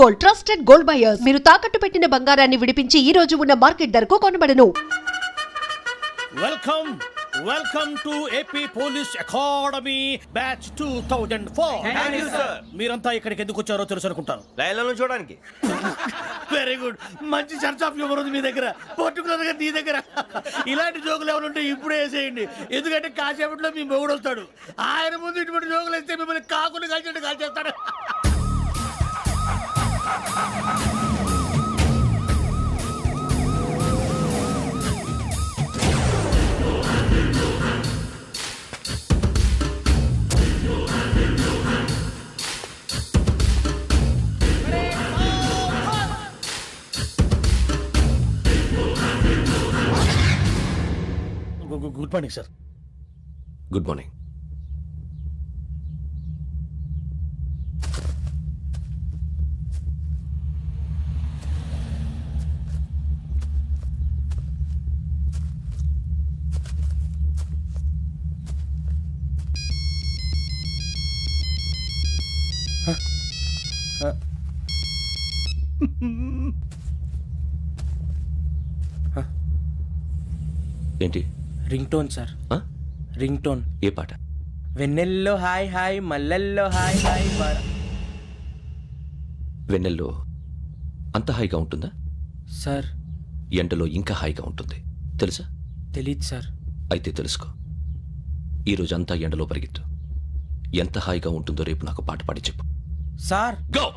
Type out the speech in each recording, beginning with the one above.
Gold, trusted gold buyers. మీరు తాకట్టు పెట్టిన బంగారాన్ని విడిపించి ఈ రోజు ఉన్న మార్కెట్ ధరకు కొనబడను. Welcome to AP police academy batch 2004. Thank you, sir. మీరంతా ఇక్కడికి ఎందుకు వచ్చారో తెలుసు అనుకుంటాను. లైన్లో చూడడానికి. Very good. మంచి చర్చ్ ఆఫ్ హ్యూమర్ ఉంది మీ దగ్గర, పర్టికులర్ గా నీ దగ్గర. ఇలాంటి జోకులు ఏమైనా ఉంటే ఇప్పుడే వేసేయండి, ఎందుకంటే కాసేపట్లో మీ మొగుడు వస్తాడు. ఆయన ముందు ఇటువంటి జోకులు వేస్తే మిమ్మల్ని కాకులు కాల్చేట్టు కాల్చేస్తాడు. Good morning sir. Good morning. ఏంటి? Ring tone sir. Ring tone. ఏ పాట? వెన్నెల్లో హాయ్ హాయ్ మల్లెల్లో హాయ్ హాయ్ వెన్నెల్లో అంత హాయిగా ఉంటుందా? సార్ ఎండలో ఇంకా హాయిగా ఉంటుంది తెలుసా? తెలీదు సార్. అయితే తెలుసుకో. ఈరోజు అంతా ఎండలో పరిగెత్తు. ఎంత హాయిగా ఉంటుందో రేపు నాకు పాట పాడి చెప్పు. Sir go.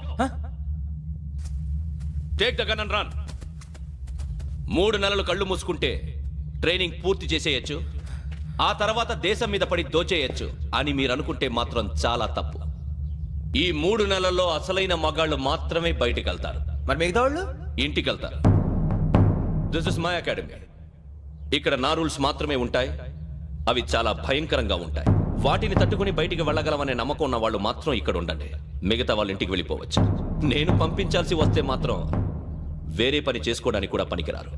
Take the gun and run. 3 నెలలు కళ్ళు మూసుకుంటే ట్రైనింగ్ పూర్తి చేసేయచ్చు, ఆ తర్వాత దేశం మీద పడి దోచేయచ్చు అని మీరు అనుకుంటే మాత్రం చాలా తప్పు. ఈ 3 నెలల్లో అసలైన మగాళ్ళు మాత్రమే బయటికి వెళ్తారు. మరి మిగతా వాళ్ళు ఇంటికి వెళ్తారు. This is my academy. ఇక్కడ నా రూల్స్ మాత్రమే ఉంటాయి. అవి చాలా భయంకరంగా ఉంటాయి. వాటిని తట్టుకుని బయటికి వెళ్ళగలమనే నమ్మకం ఉన్న వాళ్ళు మాత్రం ఇక్కడ ఉండండి. మిగతా వాళ్ళు ఇంటికి వెళ్ళిపోవచ్చు. నేను పంపించాల్సి వస్తే మాత్రం వేరే పని చేసుకోవడానికి కూడా పనికిరారు.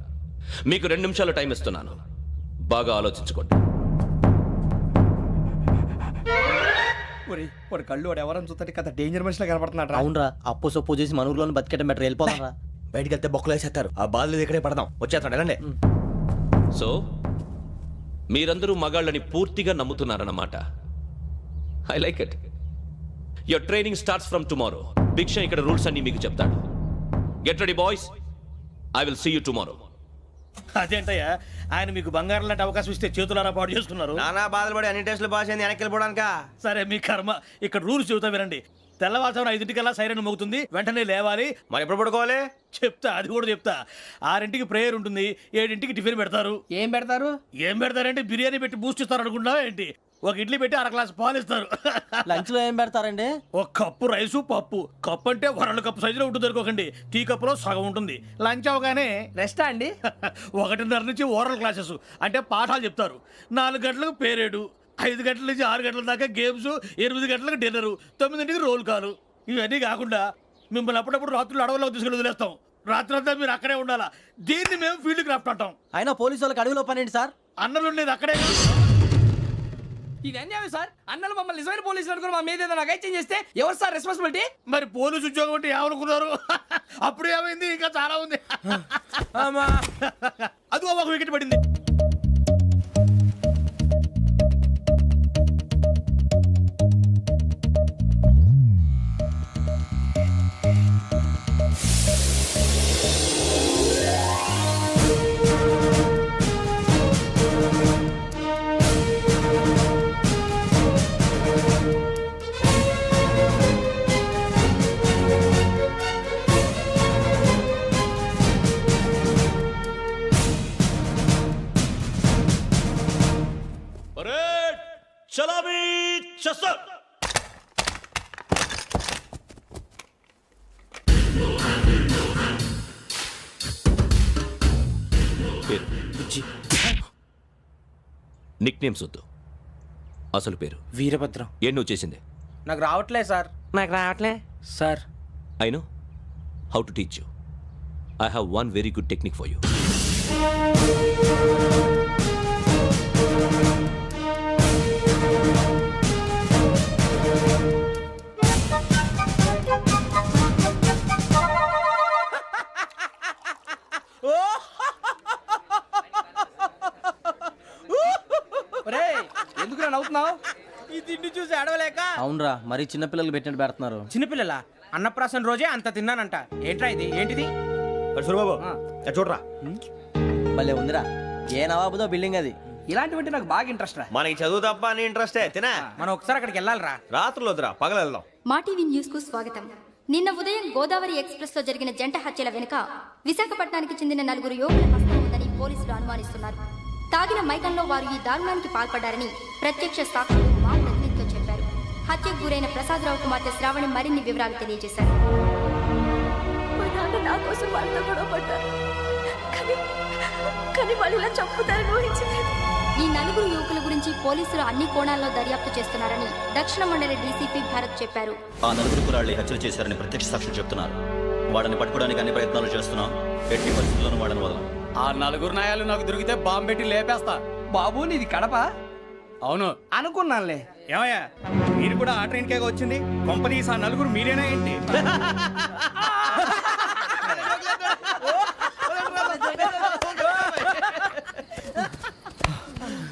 మీకు 2 నిమిషాలు టైం ఇస్తున్నాను, బాగా ఆలోచించుకోండి. వాడు కళ్ళు వాడు ఎవరని చూస్తే కదా డేంజర్ మనిషిలో కనపడుతున్నాడు. అవునరా, అప్పు సొప్పు చేసి మన ఊర్లో బతికేయడం బెటర్. వెళ్ళిపోతారా? బయటికి వెళ్తే బొక్కలు వేసేస్తారు. ఆ బాధలు ఇక్కడే పడదాం. వచ్చేస్తాడు వెళ్ళండి. సో మీరందరూ మగాళ్ళని పూర్తిగా నమ్ముతున్నారన్నమాట. I like it. Your training starts from tomorrow. భిక్ష ఇక్కడ రూల్స్ అన్ని మీకు చెప్తాడు. Get ready boys, I will see you tomorrow. అదేంటయ్యా, ఆయన మీకు బంగారం లాంటి అవకాశం ఇస్తే చేతులారా పాటు చేసుకున్నారు. నానా బాధలు పడి అన్ని టెస్టులు పాస్ అయింది, వెనక్కి వెళ్ళిపోవడానికా? సరే మీ కర్మ. ఇక్కడ రూల్స్ చెబుతా వినండి. తెల్లవారుజామున 5 సైరన్ మోగుతుంది, వెంటనే లేవాలి. మరి ఎప్పుడు పడుకోవాలి? చెప్తా, అది కూడా చెప్తా. 6 ప్రేయర్ ఉంటుంది, 7 టిఫిన్ పెడతారు. ఏం పెడతారు? ఏం పెడతారంటే బిర్యానీ పెట్టి బూస్ట్ ఇస్తారు అనుకుంటున్నావా ఏంటి? ఒక ఇడ్లీ పెట్టి 1 గ్లాస్ పాలు ఇస్తారు. లంచ్ లో ఏం పెడతారండి? ఒక కప్పు రైసు పప్పు. కప్పు అంటే 1 కప్పు సైజులో ఉంటుంది అనుకోకండి. టీ కప్పులో సగం ఉంటుంది. లంచ్ అవగానే రెస్టా అండి? 1:30 నుంచి ఓరల్ క్లాసెస్ అంటే పాఠాలు చెప్తారు. 4 గంటలకు పేరేడు, 5 గంటల నుంచి 6 గంటల దాకా గేమ్స్, 8 గంటలకు డిన్నరు, 9ంటికి రోల్ కాలు. ఇవన్నీ కాకుండా మిమ్మల్ని అప్పుడప్పుడు రాత్రులు అడవుల్లో తీసుకెళ్ళి వదిలేస్తాం. రాత్రంతా మీరు అక్కడే ఉండాలా. దీన్ని మేము ఫీల్డ్ క్రాఫ్ట్ అంటాం. అయినా పోలీసు వాళ్ళకి అడవిలో పని ఏంటి సార్? అన్నలు ఉండేది అక్కడే. ఇది అన్యాయం సార్. అన్నలు మమ్మల్ని నిజమైన పోలీసులు అనుకుని మా మీద ఏదైనా చేంజ్ చేస్తే ఎవరు సార్ రెస్పాన్సిబిలిటీ? మరి పోలీసు ఉద్యోగం అంటే ఏమనుకున్నారు? అప్పుడు ఏమైంది, ఇంకా చాలా ఉంది. అది ఒక వికెట్ పడింది. చలాబీ చసర్. పేరు నిక్ నేమ్స్ వద్దు, అసలు పేరు. వీరభద్రం. ఏం నువ్వు చేసింది? నాకు రావట్లే సార్. నాకు రావట్లే sir. I know how to teach you. I have one very good technique for you. మరి చిన్నపిల్లలు పెట్టినట్టు పెడుతున్నారు. చిన్నపిల్లల అన్నప్రాసన రోజే అంత తిన్నానంట. ఏంట్రా ఇది? ఏంటిది? సూరిబాబు చూడరా, భలే ఉందిరా. ఏ నవాబుదో బిల్డింగ్ అది. ఇలాంటివంటే నాకు బాగా ఇంట్రెస్ట్ రా. మనకి చదువు తప్ప అని ఇంట్రెస్టే తినా. మనం ఒకసారి అక్కడికి వెళ్ళాలిరా. రాత్రులు వద్దురా, పగలు వెళ్దాం. మా టీవీ న్యూస్ కు స్వాగతం. నిన్న ఉదయం గోదావరి ఎక్స్ప్రెస్ లో జరిగిన జంట హత్యల వెనుక విశాఖపట్నానికి చెందిన 4 యువకుల హస్తం ఉందని పోలీసులు అనుమానిస్తున్నారు. తాగిన మైకంలో వారు ఈ దారుణానికి పాల్పడ్డారని ప్రత్యక్ష సాక్షులు మా ప్రతినిధితో చెప్పారు. హత్యకు గురైన ప్రసాదరావు కుమార్తె శ్రావణి మరిన్ని వివరాలు తెలియజేశారు. మా నాన్న నా కోసం వాళ్ళతో గొడవ పడ్డారు, కానీ వాళ్ళు ఇలా చంపుతారని ఊహించలేదు. ఈ 4 యువకుల గురించి పోలీసులు అన్ని కోణాల్లో దర్యాప్తు చేస్తున్నారని దక్షిణ మండలి డీసీపీ భరత్ చెప్పారు. ఆ 4 కురాళ్ళు హత్యలు చేశారని ప్రత్యక్ష సాక్షులు చెప్తున్నారు. వాళ్ళని పట్టుకోవడానికి అన్ని ప్రయత్నాలు చేస్తున్నాం. ఎట్టి పరిస్థితుల్లోనూ వాళ్ళని వదలం. ఆ 4 నాయాలు నాకు దొరికితే బాంబు పెట్టి లేపేస్తా. బాబు నీది కడప? అవును అనుకున్నానులే. ఏమయ్యా మీరు కూడా ఆ ట్రైన్ కేగా వచ్చింది? కంపెనీస్ ఆ 4 మీరేనా ఏంటి?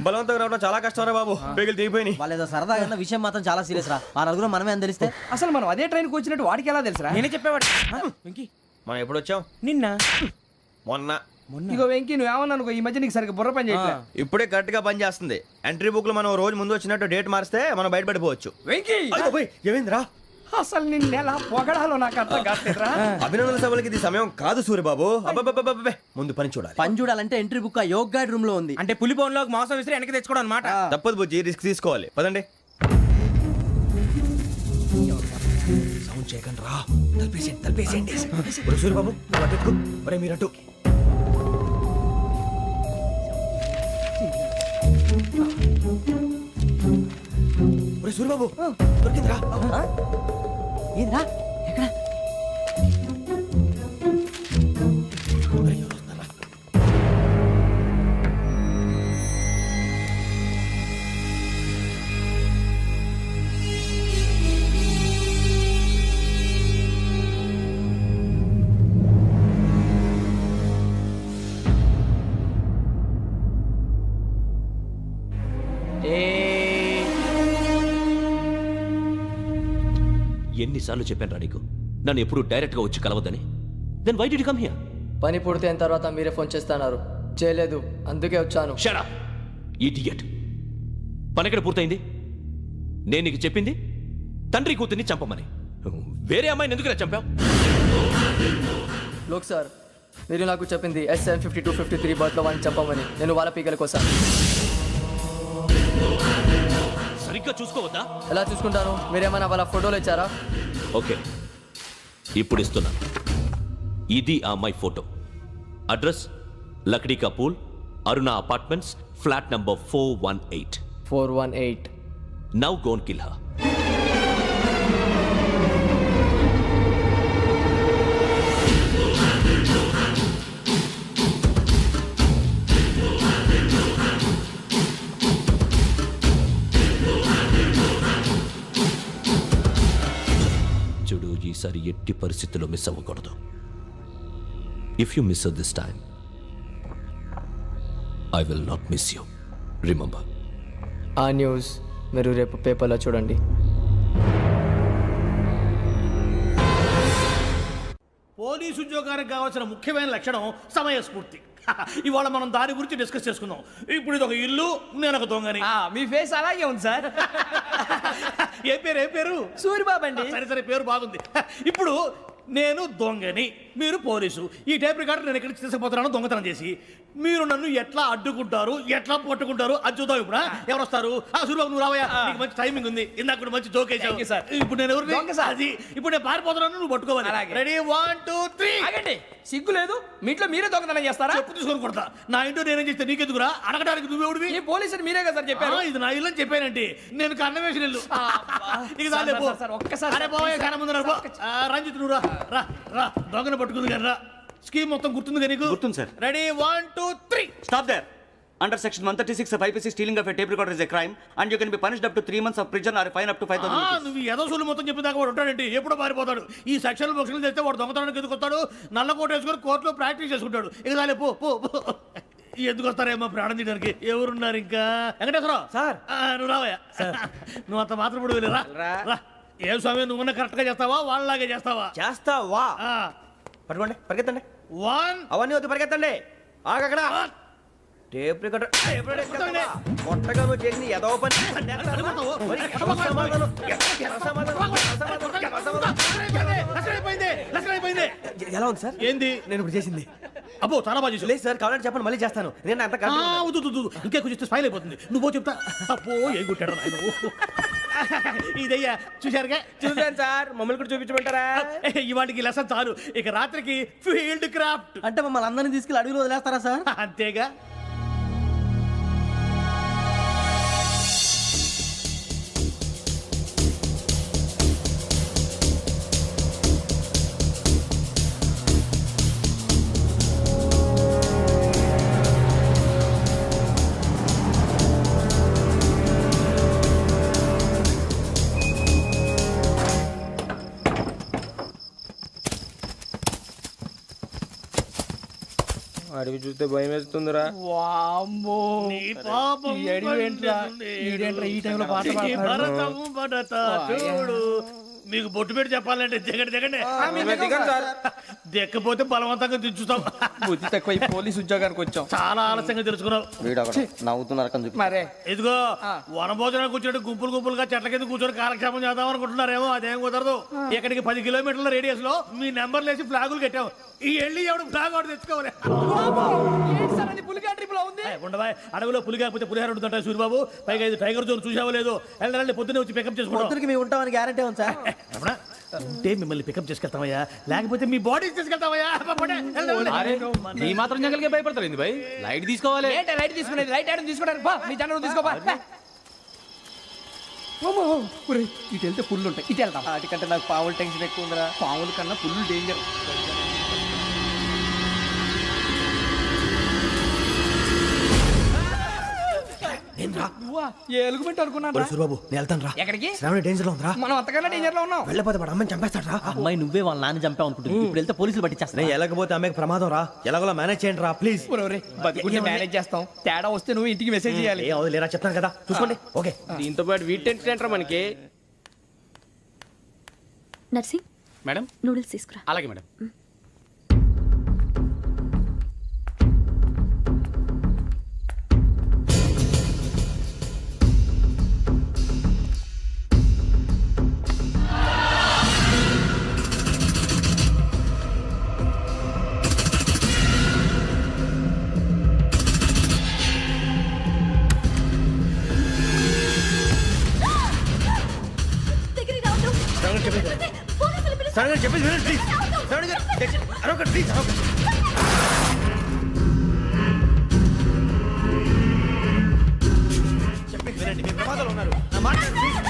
బలవంతంగా రావడం చాలా కష్టం రా బాబు, పేగులు తీగిపోయినాయి. వాళ్ళేదో సరదాగా విషయం మాత్రం చాలా సీరియస్ రా. ఆ నలుగురు మనమే అని తెలిస్తే అసలు మనం అదే ట్రైన్కి వచ్చినట్టు వాడికి ఎలా తెలుసురా? నేనే చెప్పేవాడు. వెంకీ మనం ఎప్పుడు వచ్చాం? నిన్న మొన్న. ఇగో వెంకీ నువ్వేమన్నా అనుకో, ఈ మధ్య నీకు సరిగ్గా బుర్ర పని చేయట్లే. ఇప్పుడే కరెక్ట్ గా పని చేస్తుంది. ఎంట్రీ బుక్ లో మనం రోజు ముందు వచ్చినట్టు డేట్ మారిస్తే మనం బయటపడిపోవచ్చు. వెంకీ ఏమైందిరా? అసలు నిన్న ఎలా పొగడాలో నాకు అర్థం కాట్లేదురా. అభినందన సభలకి ఇది సమయం కాదు సూర్యబాబు. అబ్బబ్బబ్బబ్బబ్బే, ముందు పని చూడాలి. పని చూడాలంటే ఎంట్రీ బుక్ ఆ యోగ్ గైడ్ రూమ్ లో ఉంది. అంటే పులి బోన్లోకి మాంసం విసిరి వెనక్కి తెచ్చుకోవడం అనమాట. తప్పదు బుజ్జి, రిస్క్ తీసుకోవాలి. పదండి. సౌండ్ చేయకండి రా. తలపేసేయండి. ఒరే సూర్యబాబు నువ్వు అటు ఎక్కు. ఒరే మీరు అటు. ఒరే సూర్యబాబు దొరికిందిరా. ఏంద్రా ఎక్కడ? ఒరే, ఎవరు వస్తున్నారా? ఎన్నిసార్లు చెప్పాను నీకు నన్ను ఎప్పుడు డైరెక్ట్ గా వచ్చి కలవద్దని? Then why did you come here? పని పూర్తయిన తర్వాత మీరే ఫోన్ చేస్తున్నారు. చేయలేదు, అందుకే వచ్చాను. Shut up idiot. పని ఎక్కడ పూర్తయింది? నేను నీకు చెప్పింది తండ్రి కూతుర్ని చంపమని. వేరే అమ్మాయిని ఎందుకు చంపావు? లోక్ సార్, మీరు నాకు చెప్పింది SN 5253 బర్త్లో వాడిని చంపమని. నేను వాళ్ళ పీకల కోసం. సరిగ్గా చూసుకోవద్దా? ఎలా చూసుకుంటాను? మీరేమైనా వాళ్ళ ఫోటోలు ఇచ్చారా? ఓకే, ఇప్పుడు ఇస్తున్నాను. ఇది ఆ అమ్మాయి ఫోటో. అడ్రస్ లక్డీ కా pool, Aruna apartments, flat number 418. 418. Now go and kill her. చూడు, ఈసారి ఎట్టి పరిస్థితుల్లో మిస్ అవ్వకూడదు. If you miss this time I will not miss you. Remember. ఆ న్యూస్ మీరు రేపు పేపర్లో చూడండి. పోలీసు ఉద్యోగానికి కావాల్సిన ముఖ్యమైన లక్షణం సమయస్ఫూర్తి. ఇవాళ మనం దాని గురించి డిస్కస్ చేసుకుందాం. ఇప్పుడు ఇది ఒక ఇల్లు, నేను ఒక దొంగని. మీ ఫేస్ అలాగే ఉంది సార్. ఏ పేరు? సూరిబాబు అండి. సరే పేరు బాగుంది. ఇప్పుడు నేను దొంగని, మీరు పోలీసు. ఈ టైప్ రికార్డు నేను ఎక్కడికి తీసుకుపోతున్నాను దొంగతనం చేసి. మీరు నన్ను ఎట్లా అడ్డుకుంటారు, ఎట్లా పట్టుకుంటారు అది చూద్దాం. ఇప్పుడు ఎవరు వస్తారు? సూరిబాబు నువ్వు రావయ్యా, నీకు మంచి టైమింగ్ ఉంది. ఇందాక కూడా మంచి జోక్ వేసావు సార్. ఇప్పుడు నేను ఎవరు? దొంగ సార్. అది ఇప్పుడు నేను పారిపోతున్నాను, నువ్వు పట్టుకోవాలి. రెడీ 1 2 3. ఆగండి, సిగ్గు లేదు? మీ ఇంట్లో మీరే దొంగతనం చేస్తారా? చెప్పు తీసుకొని కొడతా. నా ఇంట్లో నేనేం చేస్తే నీకెందుకురా? అడగడానికి నువ్వెవడివి? ఈ పోలీసులు మీరే కదా సార్ చెప్పారు. ఇది నా ఇల్లు అని చెప్పానండి. నేను కన్న వేసిన ఇల్లు. ఇక చాలే పో. ఒక్కసారి అరే బావయ్య, కన్న ముందు రా. రంజిత్ నువ్వు రా. దొంగను పట్టుకుంది కానీ రా. స్కీమ్ మొత్తం గుర్తుంది నీకు? గుర్తుంది sir. Ready 1 2 3. Stop there. Under section 136 of IPC, stealing of a tape recorder is a crime and you can be punished up to 3 months of prison or a fine up to 5,000 rupees. నువ్వు ఏదో సూలు మొత్తం చెప్పిన దాకా వాడు ఉంటాడండి. ఎప్పుడో పారిపోతాడు. ఈ సెక్షన్ బొక్షన్లు చేస్తే వాడు దొంగతనానికి ఎందుకు వస్తాడు? నల్ల కోట వేసుకొని కోర్టులో ప్రాక్టీస్ చేసుకుంటాడు. ఇక చాలే పో. ఎందుకు వస్తారేమో ప్రాణం తీయడానికి. ఎవరున్నారు ఇంకా? వెంకటేశ్వరరావు సార్. నువ్వు రావయ్యా. నువ్వు అంత మాత్రం ఇప్పుడు రా. ఏ స్వామి నువ్వు కరెక్ట్ గా చేస్తావా వాళ్ళలాగే చేస్తావా? చేస్తావా? పట్టుకోండి, పరిగెత్తండి. 1 అవన్నీ వద్దు, పరిగెత్తండి. ఆగక్కడ. టేప్ రికార్డర్ కొట్టగా నువ్వు చేసిన ఏదో పని. ఎలా ఉంది సార్? ఏంది? నేను ఇప్పుడు చేసింది. అబ్బో చాలా బాగా చేసావు. లేదు సార్, కావాలంటే చెప్పండి, మళ్ళీ చేస్తాను. నేను అంత ఇంకే కొంచెం స్మైల్ అయిపోతుంది. నువ్వు చెప్తా. అబ్బో ఏ గుట్టాడు నాయన. ఇదయ్యా చూశారుగా? చూసాను సార్, మమ్మల్ని కూడా చూపించమంటారా? ఇవాటికి లెసన్ చాలు. ఇక రాత్రికి ఫీల్డ్ క్రాఫ్ట్. అంటే మమ్మల్ని అందరినీ తీసుకెళ్ళి అడుగులో వదిలేస్తారా సార్? అంతేగా. అడిగి చూస్తే భయం వేస్తుందిరా. వామ్మో నీ పాపం ఈ అడివి ఏంట్రా? ఈడేంట్రా ఈ టైంలో పాట ఈ పాడుతున్నాడు? భరతం భరత చూడు. మీకు బొట్టు పెట్టి చెప్పాలంటే దిగండి దిగండి. దిక్కపోతే బలవంతంగా దించుతాం. బుద్ధి తక్కువ ఈ పోలీస్ ఉద్యోగానికి వచ్చాం. చాలా ఆలస్యంగా తెలుసుకున్నావు. వీడు అక్కడ నవ్వుతున్నారు కని చెప్పి. మరే ఇదిగో వనభోజనానికి కూర్చొని గుంపులు గుంపులుగా చెట్ల కింద కూర్చొని కాలక్షేపం చేద్దాం అనుకుంటున్నారేమో. అదేం కుదరదు. ఇక్కడికి 10 కిలోమీటర్ల రేడియస్ లో మీ నెంబర్లు వేసి ఫ్లాగులు కట్టాం. ఈ వెళ్ళి ఎవడు ఫ్లాగ్ ఒకటి తెచ్చుకోవాలి. పులిగా ట్రిప్ లో ఉంది. ఉండవా అడవిలో పులి కాకపోతే పులిహార ఉంటుంటా సూరిబాబు. పైగా ఇది టైగర్ జోన్ చూసావో లేదో. వెళ్ళండి పొద్దున్నే వచ్చి పికప్ చేసుకుంటాం. పొద్దునకి మేము ఉంటామని గ్యారంటీ ఉంది సార్. ఉంటే మిమ్మల్ని పికప్ చేసుకెళ్తామయ్యా, లేకపోతే మీ బాడీ తీసుకెళ్తామయ్యా. ఈ మాత్రం జంగల్కే భయపడతారు భయ్. లైట్ తీసుకోవాలి. లైట్ తీసుకునేది లైట్ ఆడని తీసుకోవడానికి బా మీ జంగల్ తీసుకోబా. ఇటు వెళ్తే పుల్లు ఉంటాయి, ఇటు వెళ్తాం. వాటికంటే నాకు పావులు టెన్షన్ ఎక్కువ ఉందిరా. పాముల కన్నా పుల్లు డేంజర్. ఎలుగుబెట్టి అనుకున్నాను. సూరిబాబు నేను వెళ్తాను రా. ఎక్కడికి? శ్రావణి డేంజర్ లో ఉందిరా. మనం అంతకన్నా డేంజర్ లో ఉన్నాం. వెళ్ళపోతే వాడు అమ్మని చంపేస్తాడు రా. అమ్మాయి నువ్వే వాళ్ళ నాన్న చంపావు అనుకుంటుంది. ఇప్పుడు వెళ్తే పోలీసులు పట్టించేస్తా. నేను వెళ్ళకపోతే అమ్మాయికి ప్రమాదం రా. ఎలాగోలా మేనేజ్ చేయండి రా ప్లీజ్. బతుకుంటే మేనేజ్ చేస్తాం. తేడా వస్తే నువ్వు ఇంటికి మెసేజ్ చేయాలి. ఏ అవదు లేరా, చెప్తాను కదా, చూసుకోండి. ఓకే. దీంతో పాటు వీటి టెంట్ మనకి. నర్సింగ్ మేడం నూడిల్స్ తీసుకురా. అలాగే మేడం. శ్రావణి చెప్పేసి వినండి ప్లీజ్. శ్రావణి గారు అరొకటి ప్లీజ్, అరొకటి. చెప్పేసి వినండి, మీరు ప్రమాదాలు ఉన్నారు. నా మాట వినండి, ప్లీజ్.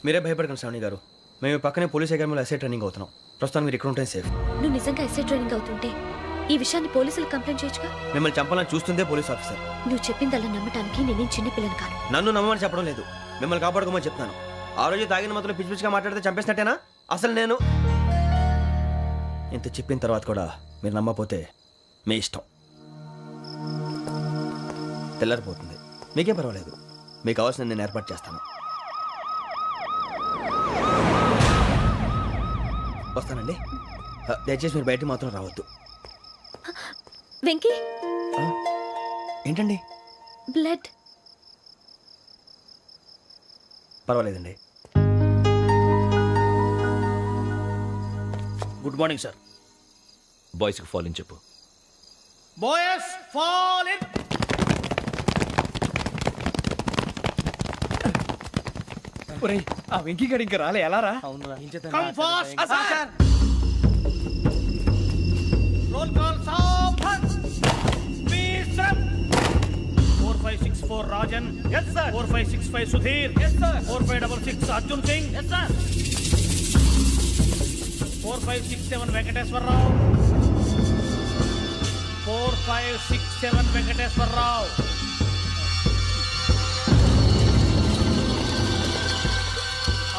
మీరే భయపడకండి శ్రావణి గారు. మేము పక్కనే పోలీస్ అకాడమీలో ఎస్ఐ ట్రైనింగ్ అవుతున్నాం. ప్రస్తుతం మీరు ఇక్కడ ఉంటే సేఫ్. నువ్వు నిజంగా ఎస్ఐ ట్రైనింగ్ అవుతుంటే ఈ విషయాన్ని పోలీసులకు కంప్లైంట్ చేయొచ్చుగా. మిమ్మల్ని చంపాలని చూస్తుందే పోలీస్ ఆఫీసర్. నువ్వు చెప్పిందల్లా నమ్మటానికి నేనేం చిన్నపిల్లని కాను. నన్ను నమ్మమని చెప్పడం లేదు, మిమ్మల్ని కాపాడుకోమని చెప్తున్నాను. ఆ రోజు తాగిన మొదలు పిచ్చి పిచ్చిగా మాట్లాడితే చంపేసినట్టేనా? అసలు నేను ఇంత చెప్పిన తర్వాత కూడా మీరు నమ్మపోతే మీ ఇష్టం. తెల్లారిపోతుంది, మీకేం పర్వాలేదు. మీకు కావాల్సిన నేను ఏర్పాటు చేస్తాను. వస్తానండి. దయచేసి మీరు బయటికి మాత్రం రావద్దు. వెంకీ ఏంటండి? బ్లడ్. పర్వాలేదండి. Good morning sir. బాయ్స్కి ఫాల్ ఇన్ చెప్పు. Boys fall in. ఒరేయ్ ఆ వెంకీ గడి ఇంకా రాలే ఎలా రా come fast sir roll call సావధాన్ విశ్రమ్ 4564 Rajan yes sir 4565 Sudheer yes sir 4566 Arjun Singh yes sir 4567 Venkateswararao 4567 Venkateswararao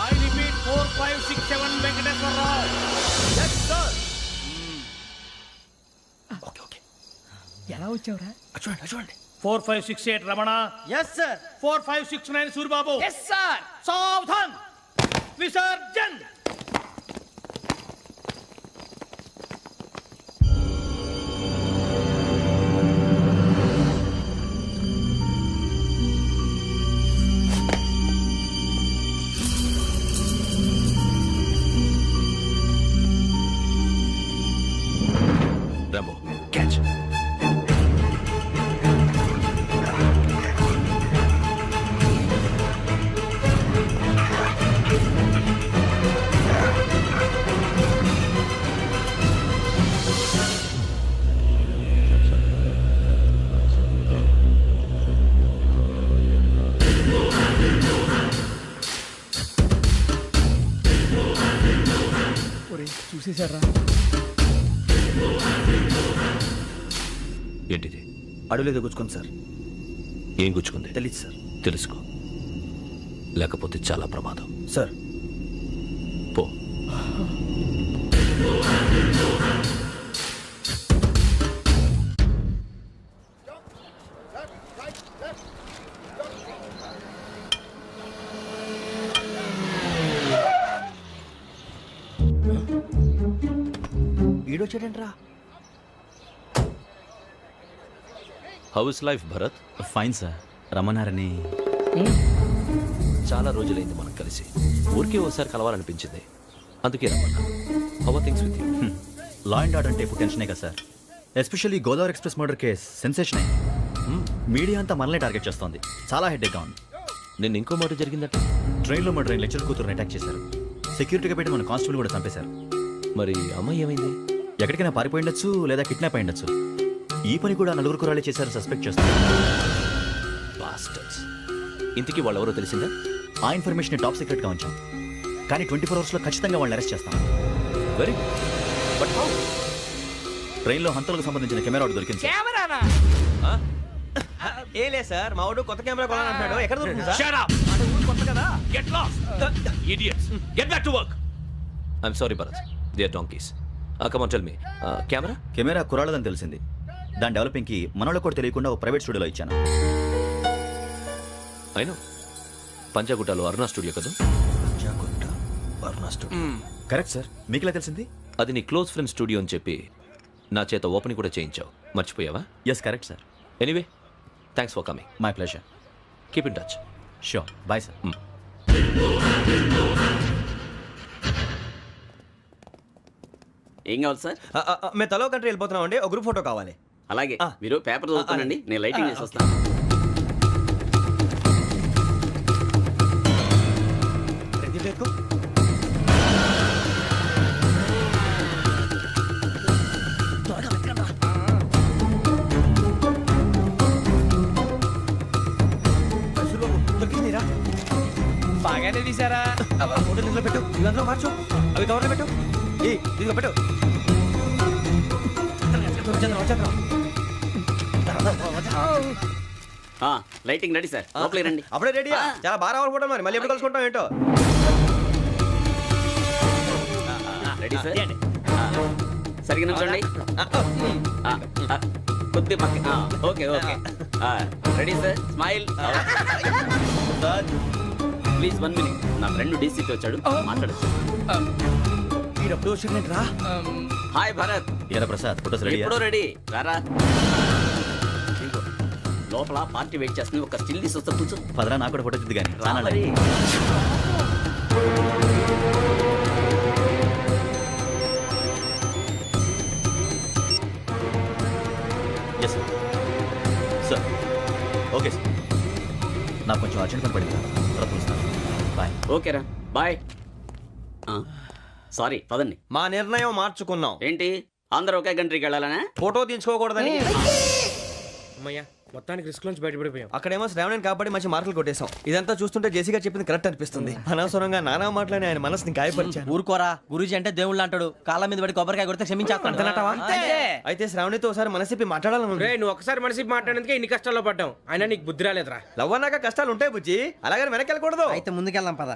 I repeat 4567 Venkateswararao yes sir okay okay ఎలా వచ్చావురా చూడండి 4568 Ramana yes sir 4569 Suribabu yes sir సావధాన్ విసర్జన్ రాంబో క్యాచ్. ఒరేయ్ చూసేశారా ఏంటిది? అడవిలో గుచ్చుకుంది సార్. ఏం గుచ్చుకుంది? తెలీదు సార్. తెలుసుకో, లేకపోతే చాలా ప్రమాదం. సార్ పో. ఈడొచ్చాడేంట్రా? How is life Bharat? Fine sir. రమ్మన్నారని. చాలా రోజులైంది మనం కలిసి. ఊరికే ఓసారి కలవాలనిపించింది, అందుకే రమ్మన్నా. How are things with you? Law and order అంటే ఇప్పుడు టెన్షనే కదా sir. Especially Godavari express murder case sensation అయింది. మీడియా అంతా మనల్ని టార్గెట్ చేస్తోంది. చాలా హెడ్ఏక్గా ఉంది. నిన్న ఇంకో మాట జరిగిందట. ట్రైన్లో మా ట్రైన్ లెక్చర్ కూతురుని అటాక్ చేశారు. సెక్యూరిటీగా పెట్టి మన కానిస్టేబుల్ కూడా చంపేశారు. మరి అమ్మాయి ఏమైంది? ఎక్కడికైనా పారిపోయి ఉండొచ్చు, లేదా కిడ్నాప్ అయి ఉండొచ్చు. ఈ పని కూడా నలుగురు కురాలే చేశారు సస్పెక్ట్ చేస్తారు. బాస్టర్స్. ఇంతకీ వాళ్ళెవరో తెలిసిందా? ఆ ఇన్ఫర్మేషన్ టాప్ సీక్రెట్ గా ఉంచాం, కానీ 24 hours లో ఖచ్చితంగా వాళ్ళని అరెస్ట్ చేస్తాం. Very but how? ట్రైన్లో హంతలకు సంబంధించిన కెమెరా ఒకటి దొరికింది సార్. కెమెరానా? ఏ లే సార్, మా వాడు కొత్త కెమెరా కొనాలంటున్నాడు. ఎక్కడ దొరుకుతుంది సార్? Shut up! కొత్త కదా Get lost! Idiots! Get back to work! I'm sorry, Bharat. They are donkeys. Come on, tell me. Camera? Camera కురాలదని తెలిసింది. దాని డెవలపింగ్ కి మనలో కూడా తెలియకుండా ఒక ప్రైవేట్ స్టూడియోలో ఇచ్చాను. I know. పంజాగుట్టలో అరుణా స్టూడియో కదా? Correct sir. మీకు ఎలా తెలిసింది? అది నీ క్లోజ్ ఫ్రెండ్ స్టూడియో అని చెప్పి నా చేత ఓపెనింగ్ కూడా చేయించావు. మర్చిపోయావా? Yes correct sir. Anyway, thanks for coming. My pleasure. Keep in touch. Sure. Bye sir. ఏం కావాలి సార్? మేము తలో కంట్రీ వెళ్ళిపోతున్నాం అండి, ఒక గ్రూప్ ఫోటో కావాలి. అలాగే, మీరు పేపర్ చదువుతానండి, నేను లైటింగ్ చేసి వస్తాను. బాగానే తీసారా? ఫోటో ఇందులో పెట్టు, ఇదంతా మార్చు, అవి కవర్లో పెట్టు. ఇదిగో పెట్టు. లైటింగ్ రెడీ సార్, లోపలికి రండి. అప్పుడే రెడీ? చాలా బాగా రావాలి ఫోటో, మరి మళ్ళీ ఎప్పుడు కలుసుకుంటాం ఏంటో. Ready sir. సరిగ్గా నిల్చోండి. కొద్ది పక్క. Okay okay. Ready sir. Smile. Please 1 minute. నా ఫ్రెండ్ డీసీకి వచ్చాడు, మాట్లాడచ్చు. ఈడప్పుడు వచ్చిందంటరా. హాయ్ భరత్. ఏరా ప్రసాద్, ఫోటోస్ రెడీ? ఎప్పుడో రెడీ. రారా. ఇదిగో, లోపల పార్టీ వెయిట్ చేస్తుంది. ఒక స్టిల్ తీసి వస్తా, కూర్చో. పదరా, నాకు కూడా ఫోటో చూద్దు కానీ. రా మరి. Yes sir. Sir okay sir. నాకు కొంచెం అర్జెంట్ పని పడింది, తర్వాత చూస్తాను. బాయ్. ఓకేరా బాయ్. సారీ పదండి. మా నిర్ణయం మార్చుకున్నాం. ఏంటి అందరూ ఒకే కంట్రీకి వెళ్ళాలనే? ఫోటో తీసుకోకూడదని. అమ్మయ్యా మొత్తానికి రిస్క్ నుంచి బయటపడిపోయాం. అక్కడేమో శ్రావణిని కాబట్టి మంచి మార్కులు కొట్టేశాం. ఇదంతా చూస్తుంటే జేసీగా చెప్పింది కరెక్ట్ అనిపిస్తుంది. అనవసరంగా నానా మాటలని ఆయన మనసుని గాయపరిచాను. ఊరుకోరా, గురూజీ అంటే దేవుళ్ళు అంటాడు. కాళ్ళ మీద పడి కొబ్బరికాయ కొడితే క్షమించేస్తాను. అయితే శ్రావణితో ఒకసారి మనసిప్పి మాట్లాడాలను. రే నువ్వు ఒకసారి మనిషి మాట్లాడేందుకే ఇన్ని కష్టాల్లో పడ్డాం. అయినా నీకు బుద్ధి రాలేదురా. లవ్ అన్నాక కష్టాలు ఉంటాయి బుజ్జి, అలాగని వెనక్కి వెళ్ళకూడదు. అయితే ముందుకెళ్దాం పద.